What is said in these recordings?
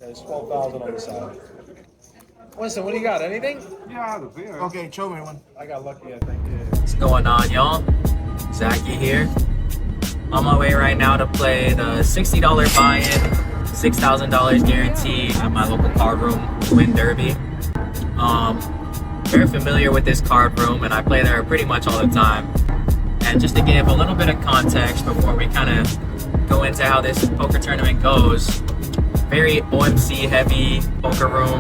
There's 12,000 on the side. Winston, what do you got? Anything? Yeah, the beer. Okay, show me one. I got lucky, I think. Yeah. What's going on, y'all? Zaki here. On my way right now to play the $60 buy-in, $6,000 guaranteed at my local card room, Win Derby. Very familiar with this card room, and I play there pretty much all the time. And just to give a little bit of context before we kind of go into how this poker tournament goes, very OMC heavy poker room.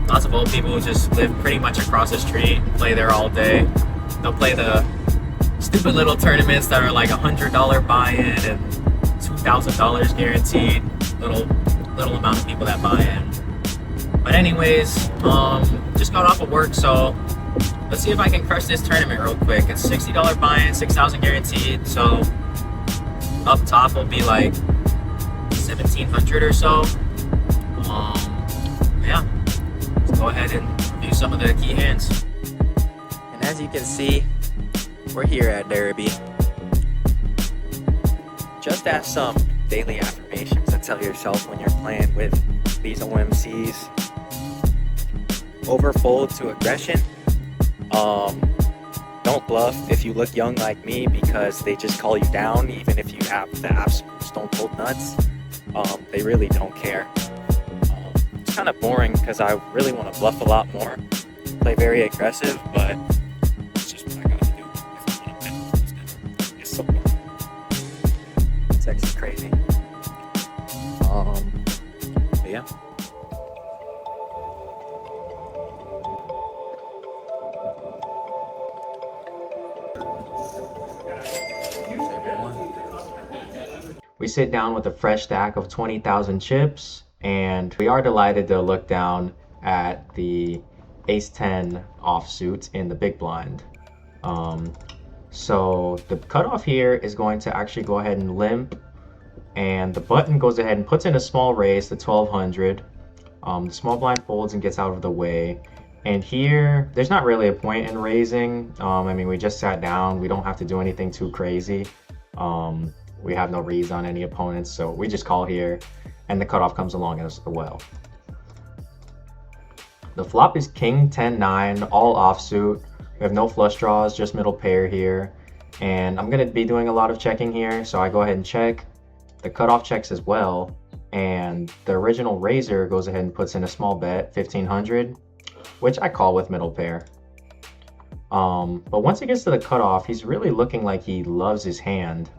Lots of old people who just live pretty much across the street, play there all day. They'll play the stupid little tournaments that are like $100 buy-in and $2,000 guaranteed. Little amount of people that buy in. But anyways, just got off of work, so let's see if I can crush this tournament real quick. It's $60 buy-in, $6,000 guaranteed. So up top will be like 1,700 or so. Yeah, let's go ahead and review some of the key hands. And as you can see, we're here at Derby. Just as some daily affirmations to tell yourself when you're playing with these OMCs. Overfold to aggression. Don't bluff if you look young like me, because they just call you down even if you have the absolute stone cold nuts. They really don't care. It's kind of boring because I really want to bluff a lot more, play very aggressive, but it's just what I gotta do if I want to win. It's so boring. It's actually crazy. But yeah. We sit down with a fresh stack of 20,000 chips, and we are delighted to look down at the Ace-10 offsuit in the big blind. So the cutoff here is going to actually go ahead and limp, and the button goes ahead and puts in a small raise to 1,200. The small blind folds and gets out of the way. And here, there's not really a point in raising. I mean, we just sat down. We don't have to do anything too crazy. We have no reads on any opponents, so we just call here, and the cutoff comes along as well. The flop is King 10-9, all offsuit. We have no flush draws, just middle pair here. And I'm gonna be doing a lot of checking here, so I go ahead and check. The cutoff checks as well, and the original raiser goes ahead and puts in a small bet, 1,500, which I call with middle pair. But once it gets to the cutoff, he's really looking like he loves his hand.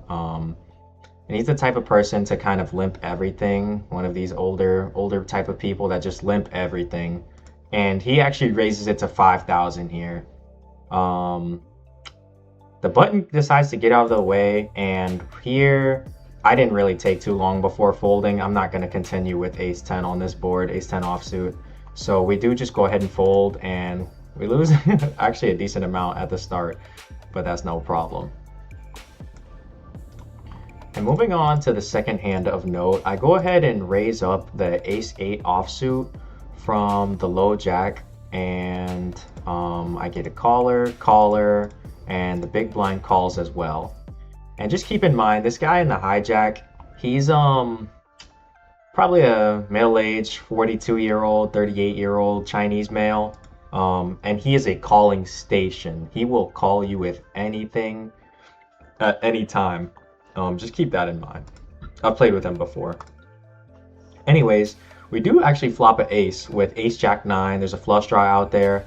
And he's the type of person to kind of limp everything. One of these older type of people that just limp everything. And he actually raises it to 5,000 here. The button decides to get out of the way, and here I didn't really take too long before folding. I'm not going to continue with Ace-10 on this board, Ace-10 offsuit. So we do just go ahead and fold, and we lose actually a decent amount at the start, but that's no problem. And moving on to the second hand of note, I go ahead and raise up the Ace-8 offsuit from the low jack, and I get a caller, and the big blind calls as well. And just keep in mind, this guy in the hijack, he's probably a middle-aged 42-year-old, 38-year-old Chinese male, and he is a calling station. He will call you with anything at any time. Just keep that in mind. I've played with him before. Anyways, we do actually flop an ace with Ace Jack 9. There's a flush draw out there.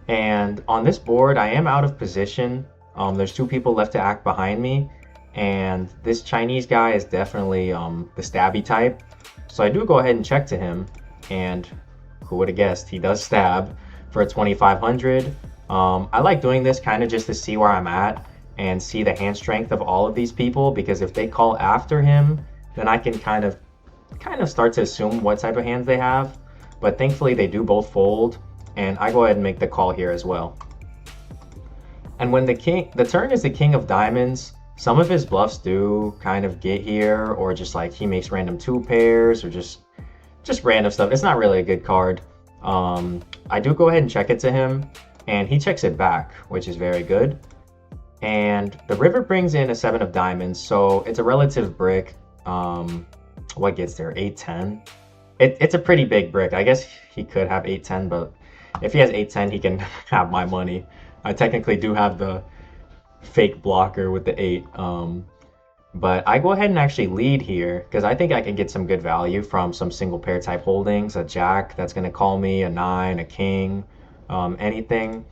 And on this board, I am out of position. There's two people left to act behind me. And this Chinese guy is definitely the stabby type. So I do go ahead and check to him. And who would have guessed, he does stab for a 2,500. I like doing this kind of just to see where I'm at and see the hand strength of all of these people, because if they call after him, then I can kind of start to assume what type of hands they have. But thankfully they do both fold, and I go ahead and make the call here as well. And when the turn is the king of diamonds, some of his bluffs do kind of get here, or just like he makes random two pairs, or just random stuff. It's not really a good card. I do go ahead and check it to him, and he checks it back, which is very good. And the river brings in a 7 of diamonds, so it's a relative brick. what gets there? 8-10. It's a pretty big brick. I guess he could have 8-10, but if he has 8-10, he can have my money. I technically do have the fake blocker with the 8. But I go ahead and actually lead here because I think I can get some good value from some single pair type holdings, a jack that's going to call me, a 9, a king, anything.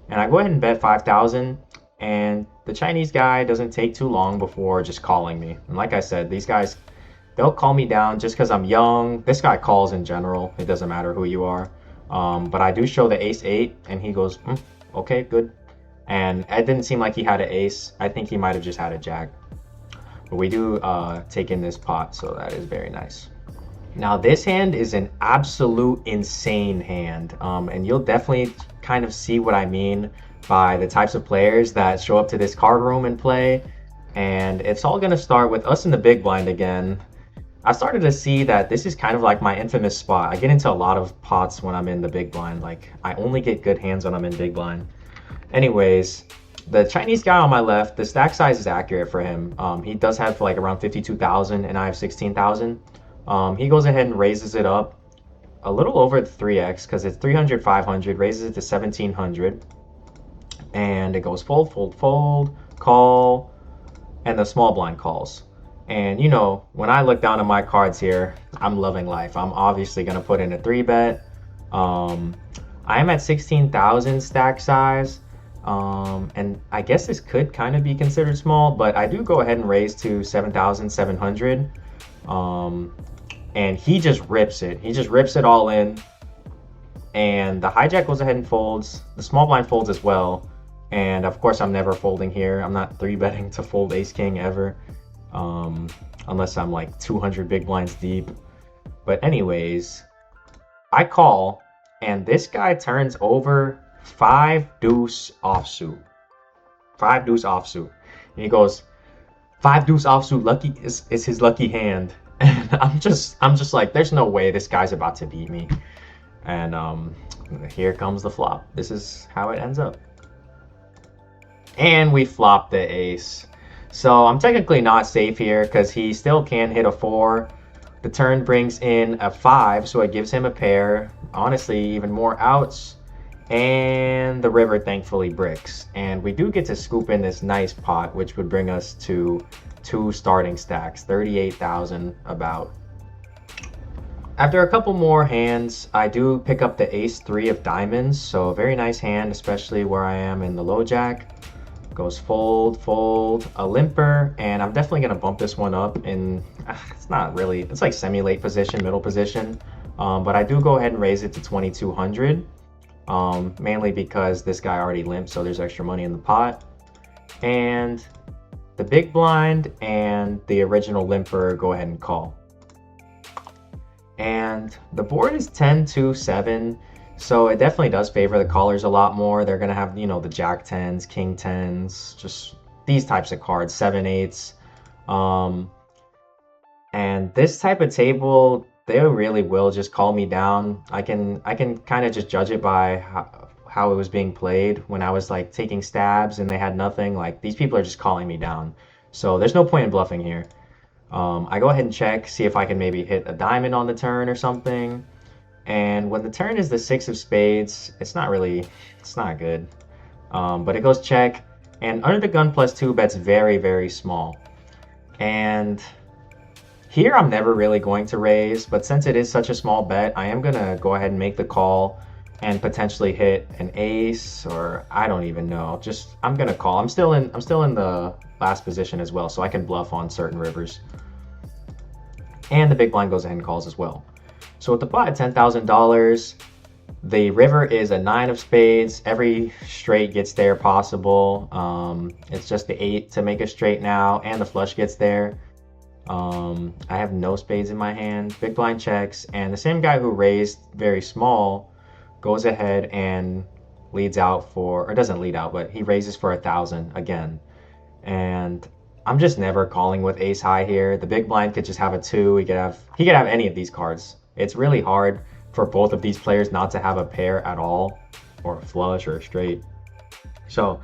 And I go ahead and bet 5,000, and the Chinese guy doesn't take too long before just calling me. And like I said, these guys, they'll call me down just because I'm young. This guy calls in general. It doesn't matter who you are. But I do show the ace 8, and he goes, okay, good. And it didn't seem like he had an ace. I think he might have just had a jack. But we do take in this pot, so that is very nice. Now this hand is an absolute insane hand, and you'll definitely kind of see what I mean by the types of players that show up to this card room and play. And it's all going to start with us in the big blind again. I started to see that this is kind of like my infamous spot. I get into a lot of pots when I'm in the big blind. Like, I only get good hands when I'm in big blind. Anyways, the Chinese guy on my left, the stack size is accurate for him. He does have like around 52,000 and I have 16,000. He goes ahead and raises it up a little over the 3x because it's 300, 500, raises it to 1,700. And it goes fold, fold, fold, call, and the small blind calls. And you know, when I look down at my cards here, I'm loving life. I'm obviously going to put in a 3-bet. I am at 16,000 stack size. And I guess this could kind of be considered small, but I do go ahead and raise to 7,700. And he just rips it. He just rips it all in. And the hijack goes ahead and folds. The small blind folds as well. And of course, I'm never folding here. I'm not 3-betting to fold ace king ever. Unless I'm like 200 big blinds deep. But anyways, I call, and this guy turns over 5 deuce offsuit. 5 deuce offsuit. And he goes, 5 deuce offsuit lucky is his lucky hand. And I'm just like, there's no way this guy's about to beat me. And here comes the flop. This is how it ends up. And we flop the ace. So I'm technically not safe here because he still can hit a 4. The turn brings in a 5, so it gives him a pair. Honestly, even more outs. And the river thankfully bricks. And we do get to scoop in this nice pot, which would bring us to 2 starting stacks, 38,000 about. After a couple more hands, I do pick up the ace 3 of diamonds. So a very nice hand, especially where I am in the low jack. Goes fold, fold, a limper, and I'm definitely going to bump this one up in, it's not really, it's like semi-late position, middle position. But I do go ahead and raise it to 2,200. Mainly because this guy already limped, so there's extra money in the pot. And the big blind and the original limper go ahead and call. And the board is 10-2-7, so it definitely does favor the callers a lot more. They're going to have, you know, the jack 10s, king 10s, just these types of cards, 7-8s. And this type of table, they really will just call me down. I can kind of just judge it by how it was being played. When I was like taking stabs and they had nothing, like these people are just calling me down. So there's no point in bluffing here. I go ahead and check, see if I can maybe hit a diamond on the turn or something. And when the turn is the 6 of spades, it's not good. But it goes check, and under the gun +2 bets very, very small. And here I'm never really going to raise, but since it is such a small bet, I am gonna go ahead and make the call and potentially hit an ace, or I don't even know. Just I'm gonna call. I'm still in the last position as well, so I can bluff on certain rivers. And the big blind goes ahead and calls as well. So with the pot at $10,000, the river is a 9 of spades. Every straight gets there possible. It's just the 8 to make a straight now, and the flush gets there. I have no spades in my hand. Big blind checks, and the same guy who raised very small goes ahead and leads out for, or doesn't lead out, but he raises for 1,000 again. And I'm just never calling with ace high here. The big blind could just have a 2. He could have any of these cards. It's really hard for both of these players not to have a pair at all, or a flush or a straight. So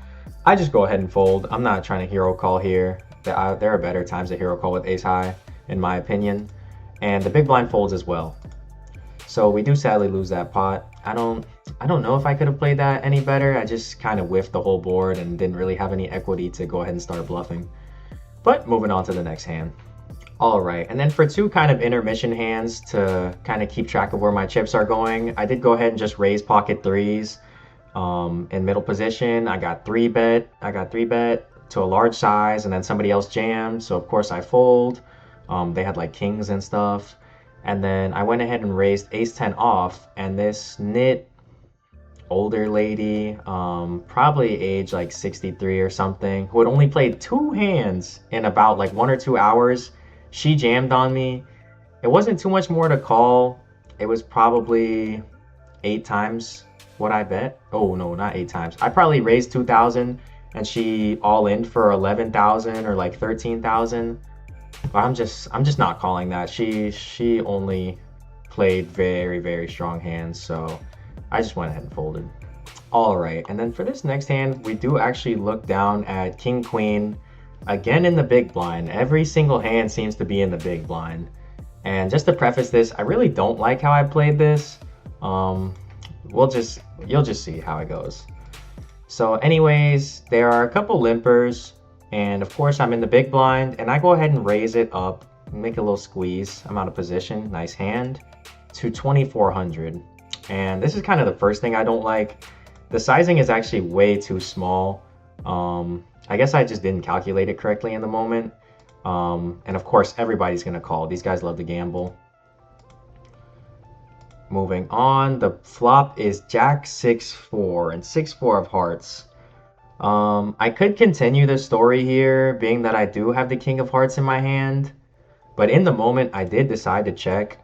I just go ahead and fold. I'm not trying to hero call here. There are better times to hero call with ace high, in my opinion. and the big blind folds as well. So we do sadly lose that pot. I don't know if I could have played that any better. I just kind of whiffed the whole board and didn't really have any equity to go ahead and start bluffing. But moving on to the next hand. All right, and then for two kind of intermission hands to kind of keep track of where my chips are going, I did go ahead and just raise pocket threes in middle position. I got three bet to a large size, and then somebody else jammed, so of course I fold. They had like kings and stuff. And then I went ahead and raised ace 10 off, and this knit older lady, probably age like 63 or something, who had only played two hands in about like 1 or 2 hours, she jammed on me. It wasn't too much more to call. It was probably 8 times what I bet. Oh no, not 8 times. I probably raised 2,000 and she all in for 11,000 or like 13,000. But I'm just not calling that. She only played very, very strong hands, so I just went ahead and folded. All right, and then for this next hand, we do actually look down at King Queen again in the big blind. Every single hand seems to be in the big blind. And just to preface this, I really don't like how I played this. You'll just see how it goes. So anyways, there are a couple limpers. And of course I'm in the big blind and I go ahead and raise it up, make a little squeeze. I'm out of position, nice hand, to 2,400. And this is kind of the first thing I don't like. The sizing is actually way too small. I guess I just didn't calculate it correctly in the moment. And of course everybody's gonna call. These guys love to gamble. Moving on, the flop is Jack 6-4 and 6-4 of hearts. I could continue the story here, being that I do have the King of Hearts in my hand, but in the moment I did decide to check,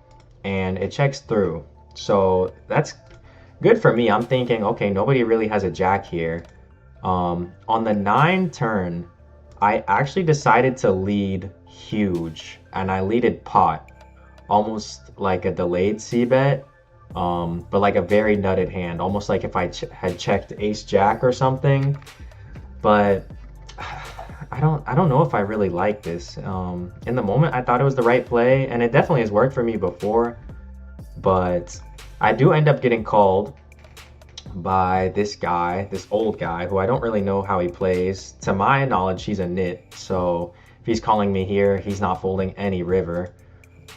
and it checks through. So that's good for me. I'm thinking, okay, nobody really has a Jack here. On the 9 turn, I actually decided to lead huge, and I leaded pot, almost like a delayed c-bet, but like a very nutted hand, almost like if I had checked Ace Jack or something. But I don't know if I really like this. In the moment, I thought it was the right play, and it definitely has worked for me before. But I do end up getting called by this guy, this old guy, who I don't really know how he plays. To my knowledge, he's a nit, so if he's calling me here, he's not folding any river.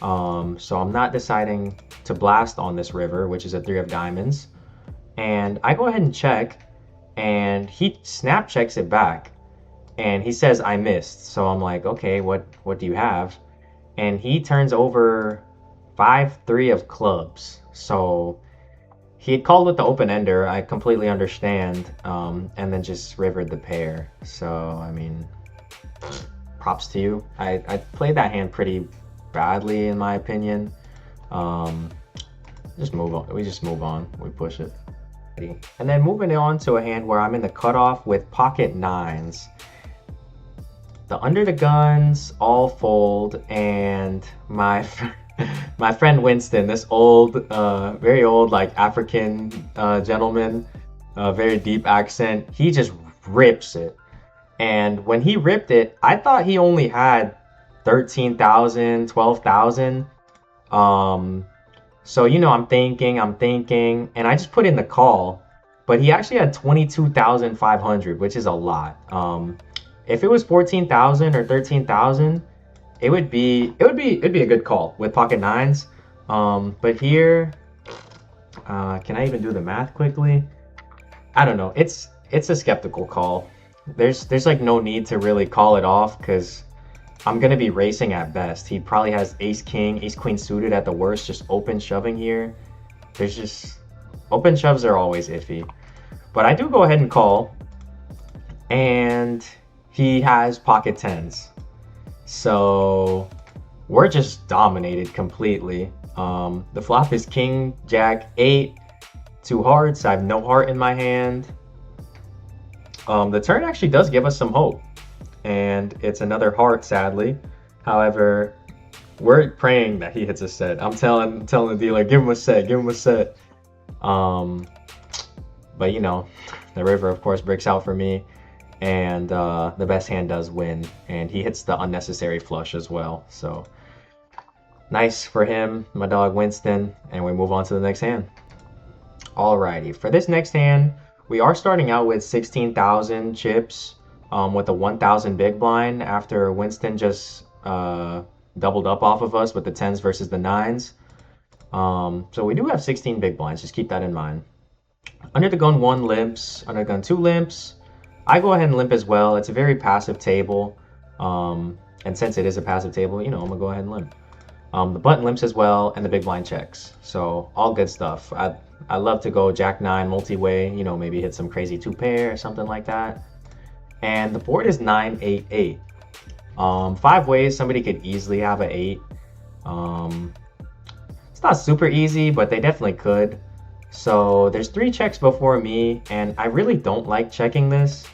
So I'm not deciding to blast on this river, which is a 3 of diamonds. And I go ahead and check, and he snap checks it back. And he says, I missed. So I'm like, okay, what do you have? And he turns over 5-3 of clubs. So he had called with the open ender. I completely understand. And then just rivered the pair. So, I mean, props to you. I played that hand pretty badly, in my opinion. Just move on. We just move on. We push it. And then moving on to a hand where I'm in the cutoff with pocket 9s. The under the guns all fold, and my friend Winston, this old, very old, like African gentleman, very deep accent, he just rips it. And when he ripped it, I thought he only had 13,000, 12,000. So, you know, I'm thinking, and I just put in the call, but he actually had 22,500, which is a lot. If it was 14,000 or 13,000, it'd be a good call with pocket 9s. But here, can I even do the math quickly? I don't know. It's a skeptical call. There's like no need to really call it off because I'm gonna be racing at best. He probably has ace king, ace queen suited at the worst, just open shoving here. There's just open shoves are always iffy. But I do go ahead and call, and he has pocket 10s. So we're just dominated completely. The flop is king, jack, 8, 2 hearts. I have no heart in my hand. The turn actually does give us some hope, and it's another heart, sadly. However, we're praying that he hits a set. I'm telling the dealer, give him a set, give him a set. But you know, the river of course breaks out for me, and the best hand does win, and he hits the unnecessary flush as well. So Nice for him, my dog Winston, and we move on to the next hand. Alrighty, for this next hand, we are starting out with 16,000 chips with a 1,000 big blind after Winston just doubled up off of us with the 10s versus the 9s. So we do have 16 big blinds, just keep that in mind. Under the gun 1 limps, under the gun 2 limps. I go ahead and limp as well. It's a very passive table. And since it is a passive table, you know, I'm gonna go ahead and limp. The button limps as well, and the big blind checks. So all good stuff. I love to go Jack 9 multi-way, you know, maybe hit some crazy 2-pair or something like that. And the board is 9-8-8. 5 ways, somebody could easily have an 8. It's not super easy, but they definitely could. So there's 3 checks before me, and I really don't like checking this.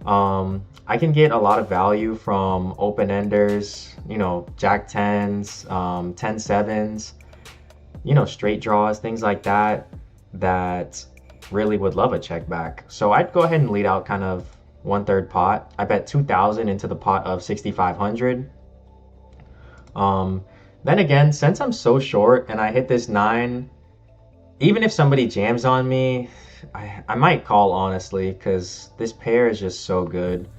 I can get a lot of value from open-enders, you know, Jack 10s, 10 7s, you know, straight draws, things like that, that really would love a check back. So I'd go ahead and lead out kind of 1/3 pot. I bet 2,000 into the pot of 6,500. Then again, since I'm so short and I hit this 9, even if somebody jams on me, I might call honestly, because this pair is just so good.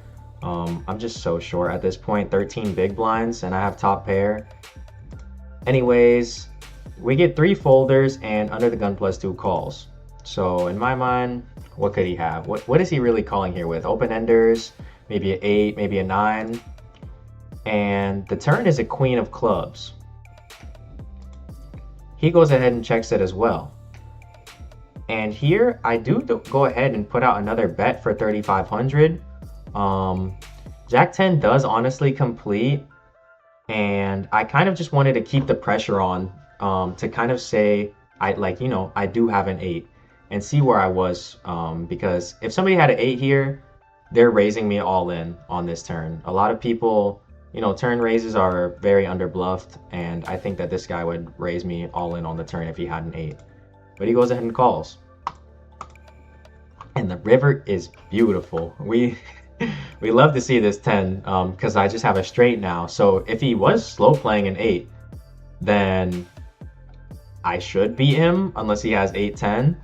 I'm just so short at this point, 13 big blinds, and I have top pair. Anyways, we get 3 folders and under the gun +2 calls. So in my mind, what could he have? What is he really calling here with? Open-enders, maybe an 8, maybe a 9. And the turn is a queen of clubs. He goes ahead and checks it as well. And here I do go ahead and put out another bet for 3,500. Jack 10 does honestly complete, and I kind of just wanted to keep the pressure on to kind of say I do have an 8 and see where I was, because if somebody had an 8 here, they're raising me all in on this turn. A lot of people, you know, turn raises are very underbluffed, and I think that this guy would raise me all in on the turn if he had an 8. But he goes ahead and calls. And the river is beautiful. We love to see this 10 because I just have a straight now. So if he was slow playing an 8, then I should beat him unless he has 8-10.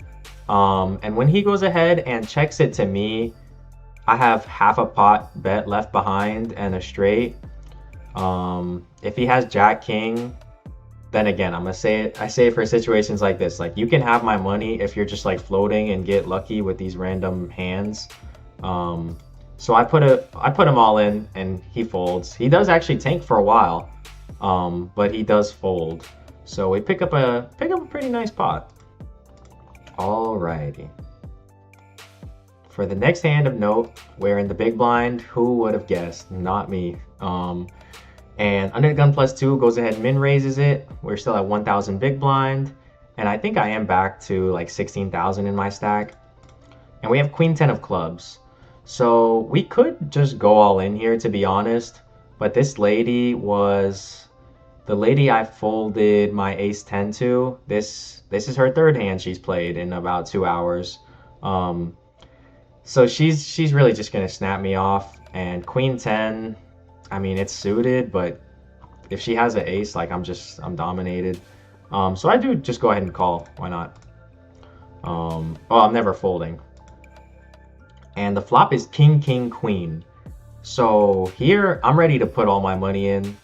And when he goes ahead and checks it to me, I have half a pot bet left behind and a straight. If he has Jack King, then again, I say it for situations like this. Like, you can have my money if you're just like floating and get lucky with these random hands. So I put him all in and he folds. He does actually tank for a while, but he does fold. So we pick up a pretty nice pot. Alrighty. For the next hand of note, we're in the big blind. Who would have guessed? Not me. And under the gun +2 goes ahead and min raises it. We're still at 1,000 big blind. And I think I am back to like 16,000 in my stack. And we have queen 10 of clubs. So we could just go all in here, to be honest. But this lady was the lady I folded my ace 10 to. This is her 3rd hand she's played in about 2 hours. So she's really just gonna snap me off. And queen 10, I mean, it's suited, but if she has an ace, like, I'm dominated. So I do just go ahead and call. Why not? Oh, I'm never folding. And the flop is king, king, queen. So here, I'm ready to put all my money in.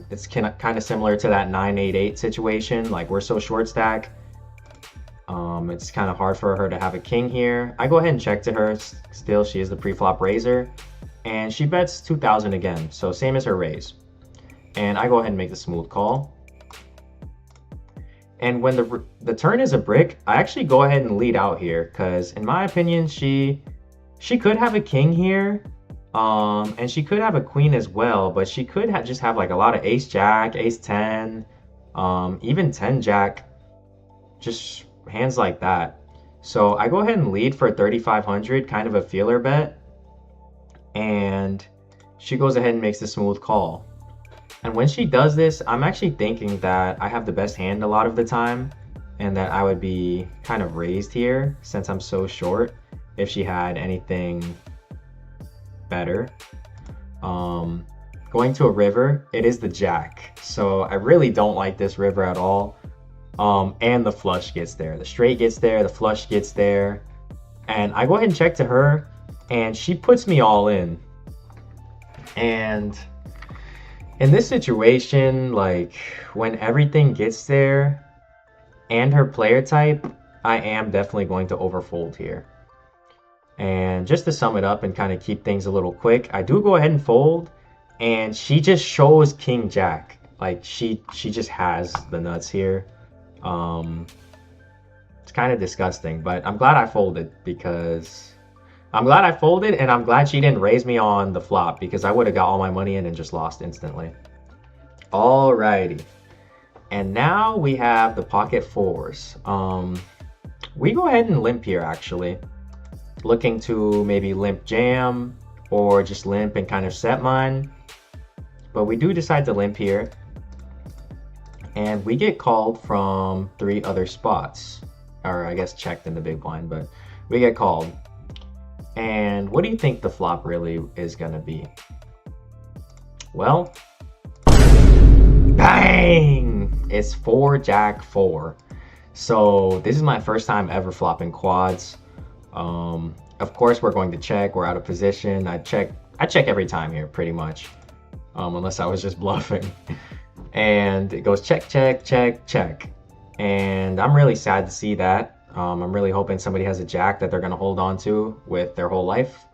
It's kind of similar to that 9-8-8 situation. Like, we're so short stack. It's kind of hard for her to have a king here. I go ahead and check to her. Still, she is the pre-flop raiser. And she bets 2,000 again, so same as her raise. And I go ahead and make the smooth call. And when the turn is a brick, I actually go ahead and lead out here, because in my opinion, she could have a king here, and she could have a queen as well, but she could just have like a lot of ace jack, ace 10, even 10 jack, just hands like that. So I go ahead and lead for 3,500, kind of a feeler bet. And she goes ahead and makes the smooth call. And when she does this, I'm actually thinking that I have the best hand a lot of the time, and that I would be kind of raised here since I'm so short if she had anything better. going to a river. It is the jack. So I really don't like this river at all. And the flush gets there. The straight gets there, the flush gets there. And I go ahead and check to her, and she puts me all in. And in this situation, like when everything gets there and her player type, I am definitely going to overfold here. And just to sum it up and kind of keep things a little quick, I do go ahead and fold, and she just shows King Jack. Like she just has the nuts here. Um, it's kind of disgusting, but I'm glad I folded because I'm glad I folded, and I'm glad she didn't raise me on the flop because I would have got all my money in and just lost instantly. Alrighty. And now we have the pocket fours. We go ahead and limp here actually. Looking to maybe limp jam or just limp and kind of set mine. But we do decide to limp here. And we get called from 3 other spots. Or I guess checked in the big blind, but we get called. And what do you think the flop really is gonna be? Well, bang! It's 4 Jack 4. So this is my first time ever flopping quads. Of course we're going to check. We're out of position. I check every time here pretty much. Unless I was just bluffing. And it goes check, check, check, check. And I'm really sad to see that. I'm really hoping somebody has a jack that they're going to hold on to with their whole life.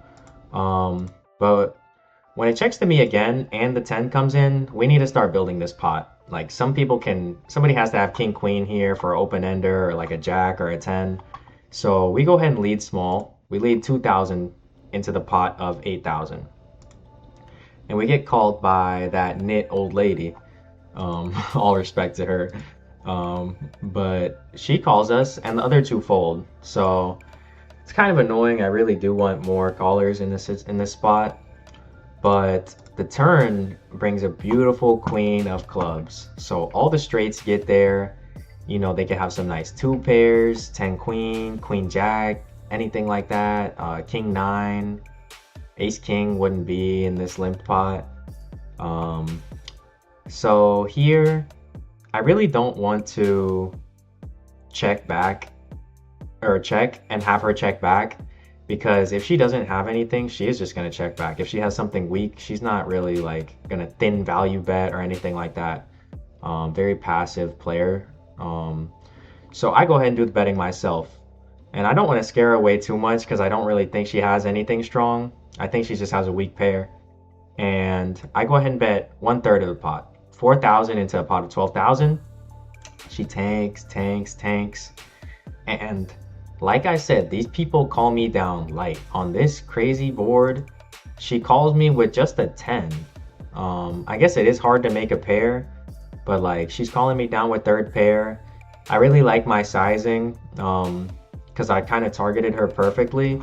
But when it checks to me again and the 10 comes in, we need to start building this pot. Like somebody has to have king queen here for open ender or like a jack or a 10. So we go ahead and lead small. We lead 2,000 into the pot of 8,000. And we get called by that knit old lady. All respect to her. But she calls us and the other 2 fold. So it's kind of annoying. I really do want more callers in this spot. But the turn brings a beautiful queen of clubs. So all the straights get there. You know, they can have some nice 2 pairs, 10 queen, queen jack, anything like that. King 9, ace king wouldn't be in this limped pot. So here, I really don't want to check back or check and have her check back, because if she doesn't have anything, she is just going to check back. If she has something weak, she's not really like going to thin value bet or anything like that. Very passive player. So I go ahead and do the betting myself. And I don't want to scare her away too much because I don't really think she has anything strong. I think she just has a weak pair. And I go ahead and bet 1/3 of the pot. 4,000 into a pot of 12,000. She tanks, tanks, tanks. And like I said, these people call me down light. On this crazy board, she calls me with just a 10. I guess it is hard to make a pair, but like she's calling me down with 3rd pair. I really like my sizing because I kind of targeted her perfectly.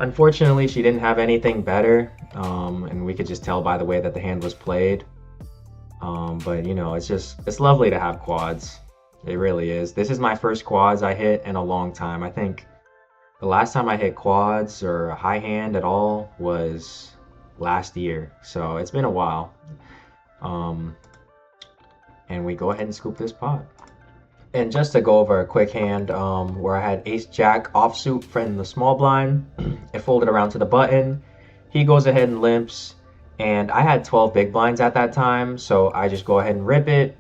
Unfortunately, she didn't have anything better, and we could just tell by the way that the hand was played. But you know, it's lovely to have quads. It really is. This is my first quads I hit in a long time. I think the last time I hit quads or a high hand at all was last year. So it's been a while. And we go ahead and scoop this pot. And just to go over a quick hand, where I had ace jack offsuit from the small blind, it folded around to the button. He goes ahead and limps, and I had 12 big blinds at that time, so I just go ahead and rip it.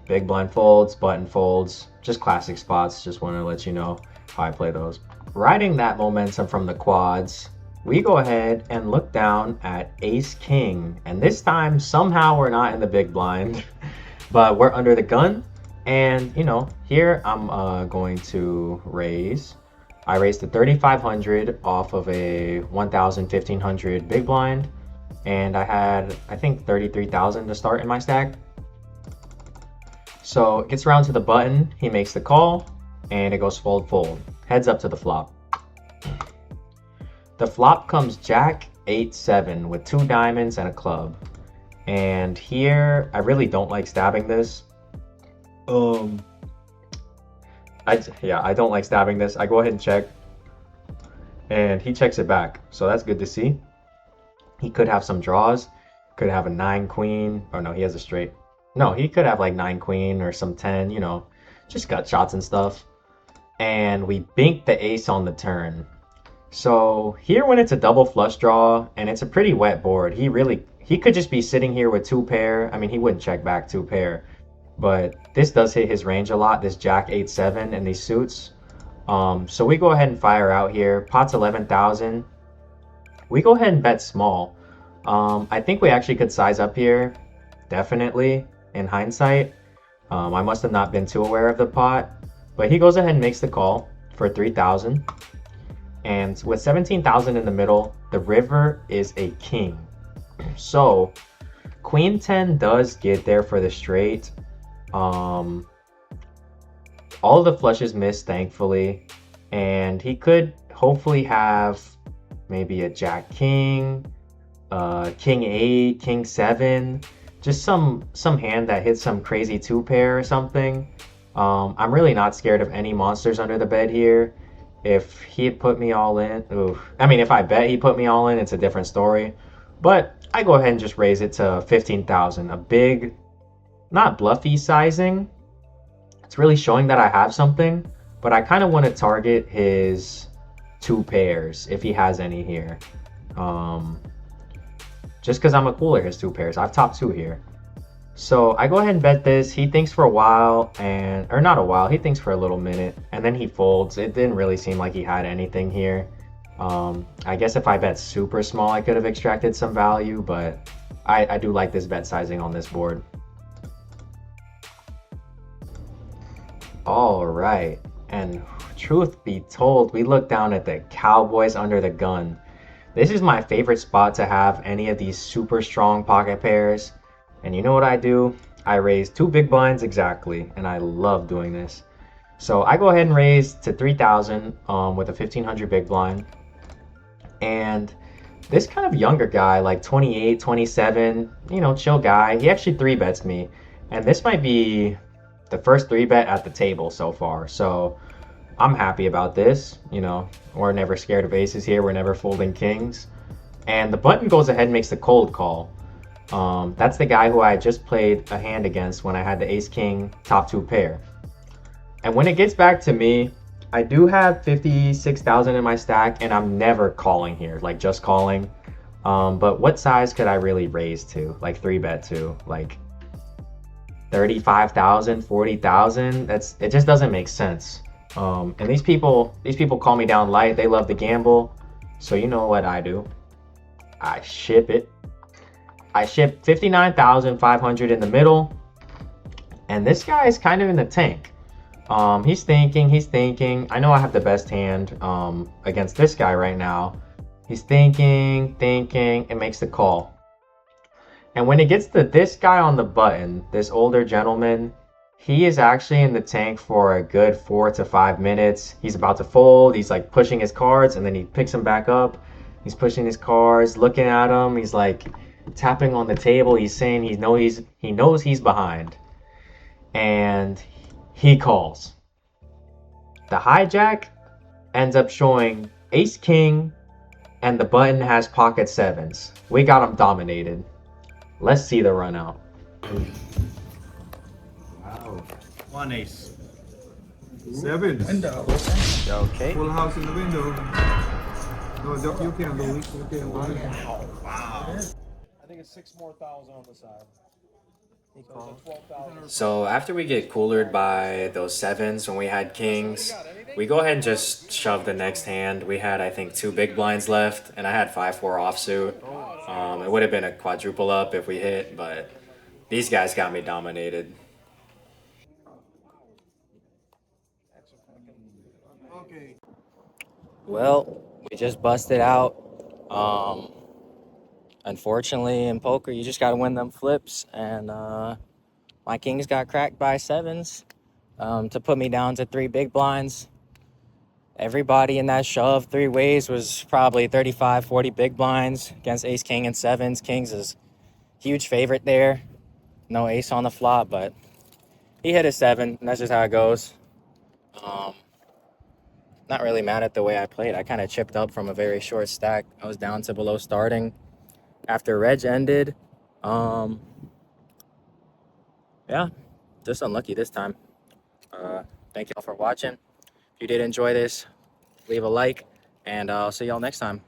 Big blind folds, button folds, just classic spots. Just want to let you know how I play those. Riding that momentum from the quads, we go ahead and look down at ace king, and this time somehow we're not in the big blind, but we're under the gun. And you know, here I'm going to raise. I raised to 3,500 off of a 1,000, 1,500 big blind, and I had, I think, 33,000 to start in my stack. So it gets around to the button, he makes the call, and it goes fold fold. Heads up to the flop. The flop comes jack 8-7 with 2 diamonds and a club. And here, I really don't like stabbing this. I don't like stabbing this. I go ahead and check, and he checks it back, so that's good to see. He could have some draws Could have a 9 queen. Oh no, he has a straight. No, he could have like 9 queen or some 10, you know, just gut shots and stuff. And we bink the ace on the turn. So here when it's a double flush draw and it's a pretty wet board, he could just be sitting here with 2 pair. I mean, he wouldn't check back 2 pair, but this does hit his range a lot, this Jack 8-7 and these suits. So we go ahead and fire out here. Pot's 11,000. We go ahead and bet small. I think we actually could size up here, definitely, in hindsight. I must have not been too aware of the pot, but he goes ahead and makes the call for 3,000. And with 17,000 in the middle, the river is a king. So Queen 10 does get there for the straight. All of the flushes missed, thankfully. And he could hopefully have maybe a Jack King, King 8, King 7. Just some hand that hits some crazy 2-pair or something. I'm really not scared of any monsters under the bed here. If he had put me all in, I mean, if I bet he put me all in, it's a different story. But I go ahead and just raise it to 15,000. A big, not bluffy sizing. It's really showing that I have something, but I kind of want to target his 2 pairs if he has any here. Just because I'm a cooler his 2 pairs. I've top 2 here. So I go ahead and bet this. He thinks for a while, or not a while, he thinks for a little minute, and then he folds. It didn't really seem like he had anything here. I guess if I bet super small, I could have extracted some value, but I do like this bet sizing on this board. All right, and truth be told, we look down at the Cowboys under the gun. This is my favorite spot to have any of these super strong pocket pairs. And you know what I do? I raise 2 big blinds exactly, and I love doing this. So I go ahead and raise to 3,000 with a 1,500 big blind. And this kind of younger guy, like 28, 27, you know, chill guy, he actually 3-bets me. And this might be the first 3-bet at the table so far. So I'm happy about this. You know, we're never scared of aces here. We're never folding kings. And the button goes ahead and makes the cold call. That's the guy who I just played a hand against when I had the ace-king top 2 pair. And when it gets back to me, I do have 56,000 in my stack, and I'm never calling here, like just calling. But what size could I really raise to? Like 3-bet to? Like 35,000, 40,000? It just doesn't make sense. And these people call me down light. They love to gamble. So you know what I do? I ship it. I shipped 59,500 in the middle, and this guy is kind of in the tank. He's thinking. I know I have the best hand against this guy right now. He's thinking, and makes the call. And when it gets to this guy on the button, this older gentleman, he is actually in the tank for a good 4 to 5 minutes. He's about to fold. He's like pushing his cards, and then he picks them back up. He's pushing his cards, looking at them. He's like tapping on the table. He's saying he knows he's behind, and he calls. The hijack ends up showing ace king, and the button has pocket 7s. We got him dominated. Let's see the run out. Wow. 1 ace. 7. Window. Okay. Full house in the window. No, you can do it. You can do it. Oh, wow. I think it's 6 more thousand on the side. So it's 12,000. So after we get coolered by those 7s when we had kings, we go ahead and just shove the next hand. We had, I think, 2 big blinds left, and I had 5-4 offsuit. It would have been a quadruple up if we hit, but these guys got me dominated. Well, we just busted out. Unfortunately, in poker, you just got to win them flips, and my kings got cracked by 7s to put me down to 3 big blinds. Everybody in that shove 3 ways was probably 35, 40 big blinds against ace, king, and 7s. Kings is huge favorite there. No ace on the flop, but he hit a 7, and that's just how it goes. Not really mad at the way I played. I kind of chipped up from a very short stack. I was down to below starting. After reg ended, Yeah, just unlucky this time. Thank you all for watching. If you did enjoy this, leave a like, and I'll see y'all next time.